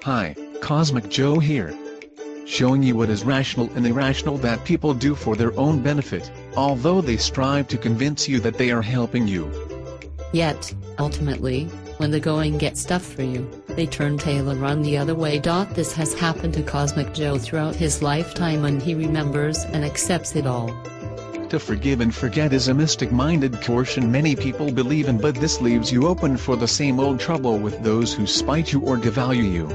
Hi, Cosmic Joe here. Showing you what is rational and irrational that people do for their own benefit, although they strive to convince you that they are helping you. Yet, ultimately, when the going gets tough for you, they turn tail and run the other way. This has happened to Cosmic Joe throughout his lifetime, and he remembers and accepts it all. To forgive and forget is a mystic-minded caution many people believe in, but this leaves you open for the same old trouble with those who spite you or devalue you.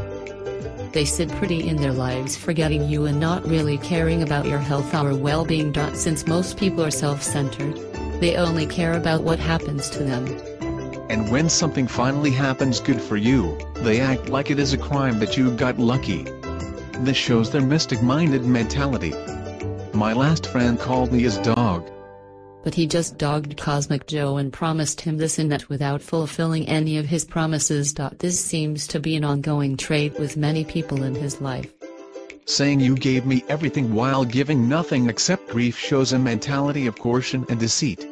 They sit pretty in their lives forgetting you and not really caring about your health or well-being. Since most people are self-centered, they only care about what happens to them. And when something finally happens good for you, they act like it is a crime that you got lucky. This shows their mystic-minded mentality. My last friend called me his dog. But he just dogged Cosmic Joe and promised him this and that without fulfilling any of his promises. This seems to be an ongoing trait with many people in his life. Saying you gave me everything while giving nothing except grief shows a mentality of coercion and deceit.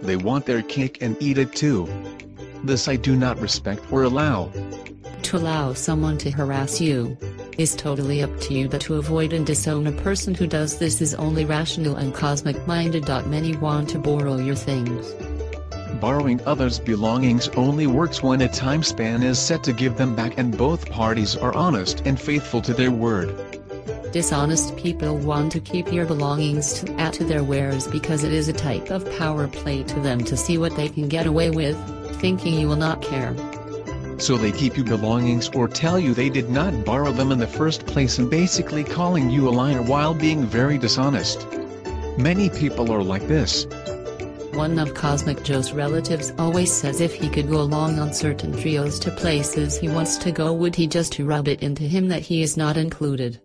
They want their cake and eat it too. This I do not respect or allow. To allow someone to harass you is totally up to you, but to avoid and disown a person who does this is only rational and cosmic-minded. Many want to borrow your things. Borrowing others' belongings only works when a time span is set to give them back and both parties are honest and faithful to their word. Dishonest people want to keep your belongings to add to their wares because it is a type of power play to them to see what they can get away with, thinking you will not care. So they keep you belongings or tell you they did not borrow them in the first place, and basically calling you a liar while being very dishonest. Many people are like this. One of Cosmic Joe's relatives always says if he could go along on certain trios to places he wants to go, would he just to rub it into him that he is not included.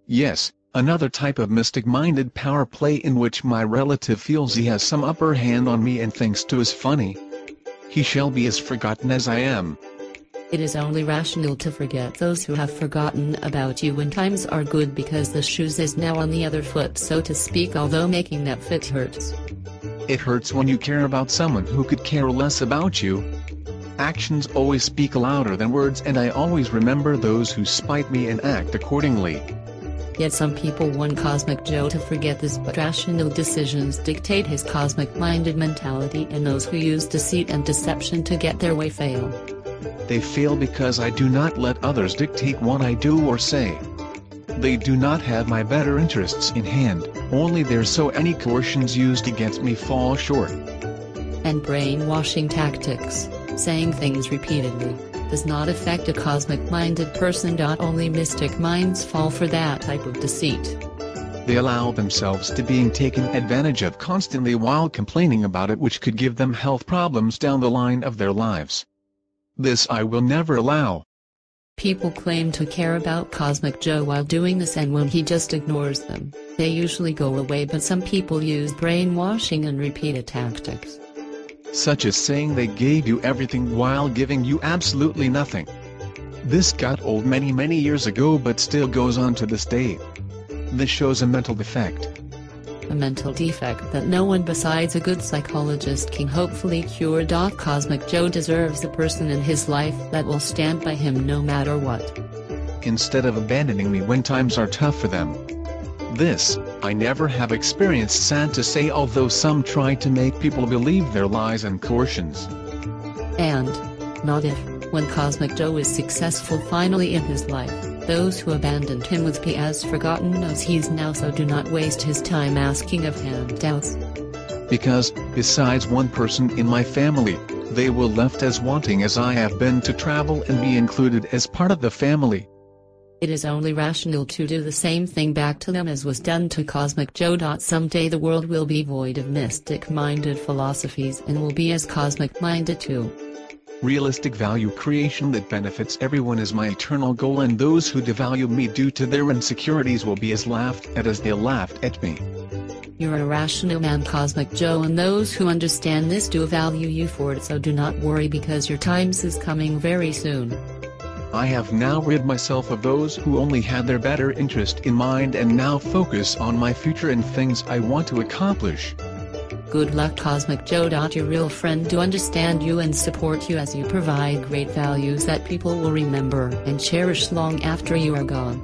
Yes, another type of mystic-minded power play in which my relative feels he has some upper hand on me and thinks to is funny. He shall be as forgotten as I am. It is only rational to forget those who have forgotten about you when times are good, because the shoes is now on the other foot, so to speak, although making that fit hurts. It hurts when you care about someone who could care less about you. Actions always speak louder than words, and I always remember those who spite me and act accordingly. Yet some people want Cosmic Joe to forget this, but rational decisions dictate his cosmic-minded mentality, and those who use deceit and deception to get their way fail. They fail because I do not let others dictate what I do or say. They do not have my better interests in hand, only theirs, so any coercions used against me fall short. And brainwashing tactics, saying things repeatedly, does not affect a cosmic-minded person. Only mystic minds fall for that type of deceit. They allow themselves to being taken advantage of constantly while complaining about it, which could give them health problems down the line of their lives. This I will never allow. People claim to care about Cosmic Joe while doing this, and when he just ignores them, they usually go away, but some people use brainwashing and repeated tactics. Such as saying they gave you everything while giving you absolutely nothing. This got old many years ago but still goes on to this day. This shows a mental defect. A mental defect that no one besides a good psychologist can hopefully cure. Cosmic Joe deserves a person in his life that will stand by him no matter what, instead of abandoning me when times are tough for them. This, I never have experienced, sad to say, although some try to make people believe their lies and coercions. And, not if, when Cosmic Joe is successful finally in his life, those who abandoned him would be as forgotten as he's now, so do not waste his time asking of handouts. Because, besides one person in my family, they will left as wanting as I have been to travel and be included as part of the family. It is only rational to do the same thing back to them as was done to Cosmic Joe. Someday the world will be void of mystic-minded philosophies and will be as cosmic-minded too. Realistic value creation that benefits everyone is my eternal goal, and those who devalue me due to their insecurities will be as laughed at as they laughed at me. You're a rational man, Cosmic Joe, and those who understand this do value you for it, so do not worry, because your times is coming very soon. I have now rid myself of those who only had their better interest in mind and now focus on my future and things I want to accomplish. Good luck Cosmic Joe. Your real friend to understand you and support you as you provide great values that people will remember and cherish long after you are gone.